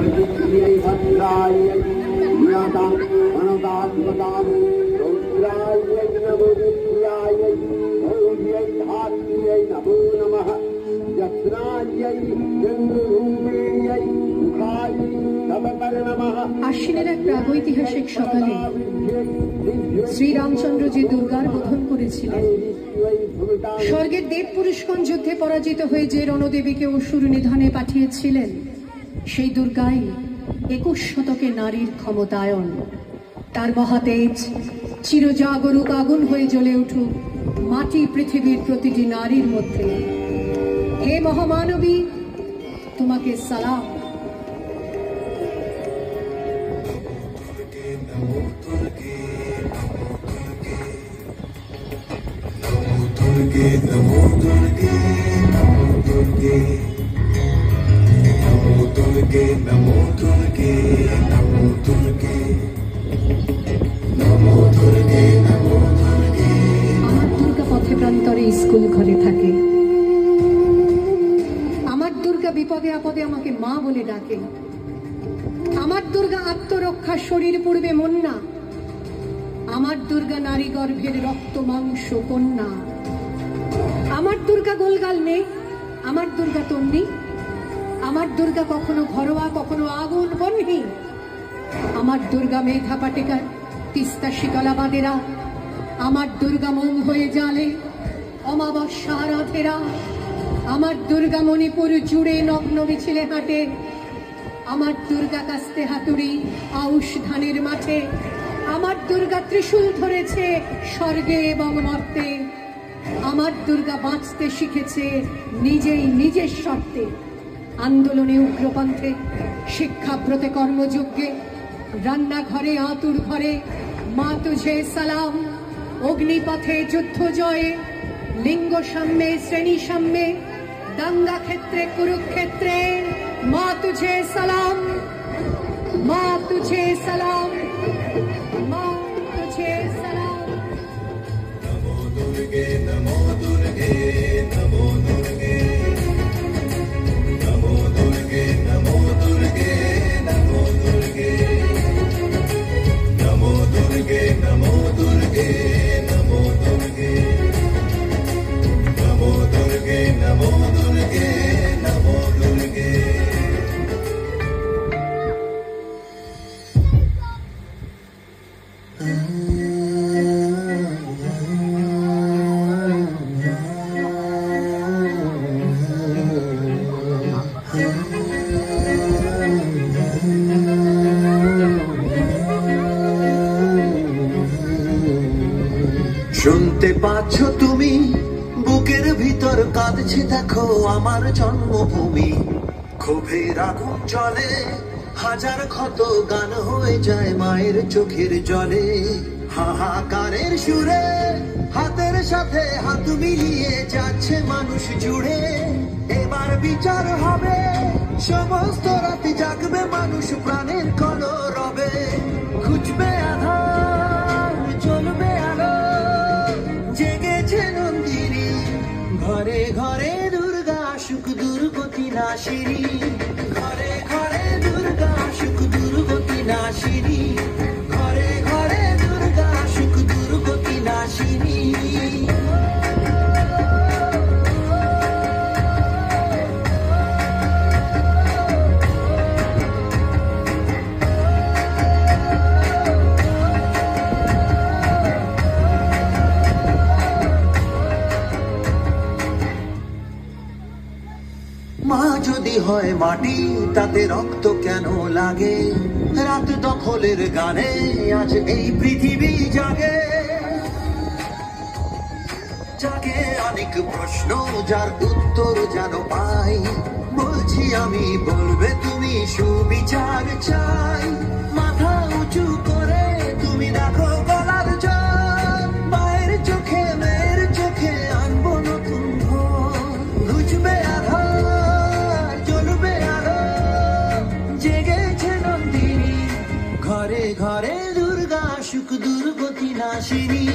प्रकृत्यै भद्रायै ज्ञातां मनोदात्मतां रौद्रायै नमोदित्यायै भौर्यै धात्र्यै नमो नमः यत्रायै चन्द्ररूपिण्यै मुखायै तपकर नमः। আশ্বিনের এক প্রাগৈতিহাসিক সকালে শ্রীরামচন্দ্র যে দুর্গার বোধন করেছিলেন, স্বর্গের দেব পুরুষগণ যুদ্ধে পরাজিত হয়ে যে রণদেবীকে অসুর নিধনে পাঠিয়েছিলেন, সেই দুর্গাই 21 শতকে নারীর ক্ষমতায়ন। তার মহাতেজ চিরজাগরুক আগুন হয়ে জ্বলে উঠুক মাটি পৃথিবীর প্রতিটি নারীর মধ্যে। হে মহামানবী, তোমাকে সালাম। नमो दुर्गे नमो दुर्गे नमो दुर्गे नमो दुर्गे नमो दुर्गे नमो दुर्गे नमो दुर्गे। আমার দুর্গা পথে প্রান্তরে স্কুল ঘরে থাকে। আমার দুর্গা বিপদে আপদে আমাকে মা বলে ডাকে। আমার দুর্গা আত্মরক্ষা শরীর পূর্বে মন্না। আমার দুর্গা নারী গর্ভের রক্ত মাংস কন্যা। আমার দুর্গা গোলগাল নেই, আমার দুর্গা তন্নি। আমার দুর্গা কখনো ঘরোয়া, কখনো আগুন বন্যী। আমার দুর্গা মেধা পাটেকার, তিস্তা শীতলাবাদেরা। আমার দুর্গা মোম হয়ে জালে অমাবস্যা রাধেরা। আমার দুর্গা মণিপুর জুড়ে নগ্ন মিছিলে হাঁটে। আমার দুর্গা কাস্তে হাতুড়ি আউশ ধানের মাঠে। আমার দুর্গা ত্রিশূল ধরেছে স্বর্গে এবং মর্তে। আমার দুর্গা বাঁচতে শিখেছে নিজেই নিজের শর্তে। আন্দোলনে উগ্রপন্থে, শিক্ষাব্রতে কর্মযজ্ঞে, রান্নাঘরে আতুর ঘরে মা তুঝে সালাম। অগ্নিপথে যুদ্ধ জয়ে, লিঙ্গ সাম্যে শ্রেণী সাম্যে, দাঙ্গা ক্ষেত্রে কুরুক্ষেত্রে মা তুঝে সালাম, মা তুঝে সালাম, মা তুঝে সালাম। नमो दुर्गे नमो दुर्गे नमो दुर्गे नमो दुर्गे नमो दुर्गे नमो दुर्गे नमो दुर्गे नमो दुर्गे नमो दुर्गे नमो दुर्गे नमो दुर्गे नमो दुर्गे। শুনতে পাচ্ছ তুমি বুকের ভিতর কাঁদছে, দেখো আমার জন্মভূমি। ক্ষোভের আগুন চলে, হাজার ক্ষত গান হয়ে যায় মায়ের চোখের জলে। হাহাকারের সুরে হাতের সাথে হাত মিলিয়ে যাচ্ছে মানুষ জুড়ে। এবার বিচার হবে, সমস্ত রাতে জাগবে মানুষ প্রাণের কলরবে। খুঁজবে আধার, জ্বলবে আলো, জেগেছে নন্দিনী। ঘরে ঘরে দুর্গা সুখ দুর্গতি নাশিনী। ঘরে ঘরে দুর্গা সুখ দুর্গতি নাশিনী। ঘরে ঘরে দুর্গা সুখ দুর্গতি নাশিনী। মা যদি হয় মাটি, তাতে রক্ত কেন লাগে? রাত দখলের গানে আজ এই পৃথিবী জাগে। জাগে অনেক প্রশ্ন, যার উত্তর যেন পাই। বলছি আমি, বলবে তুমি, সুবিচার চাই। মাথা উঁচু করে তুমি দেখো গলার জল। মায়ের চোখে, মেয়ের চোখে আনবো নতুন ভোর। ঘুচবে আধার, জ্বলবে আলো, জেগেছে নন্দিনী। ঘরে ঘরে দুর্গা সুখ দুর্গতি নাশিনী।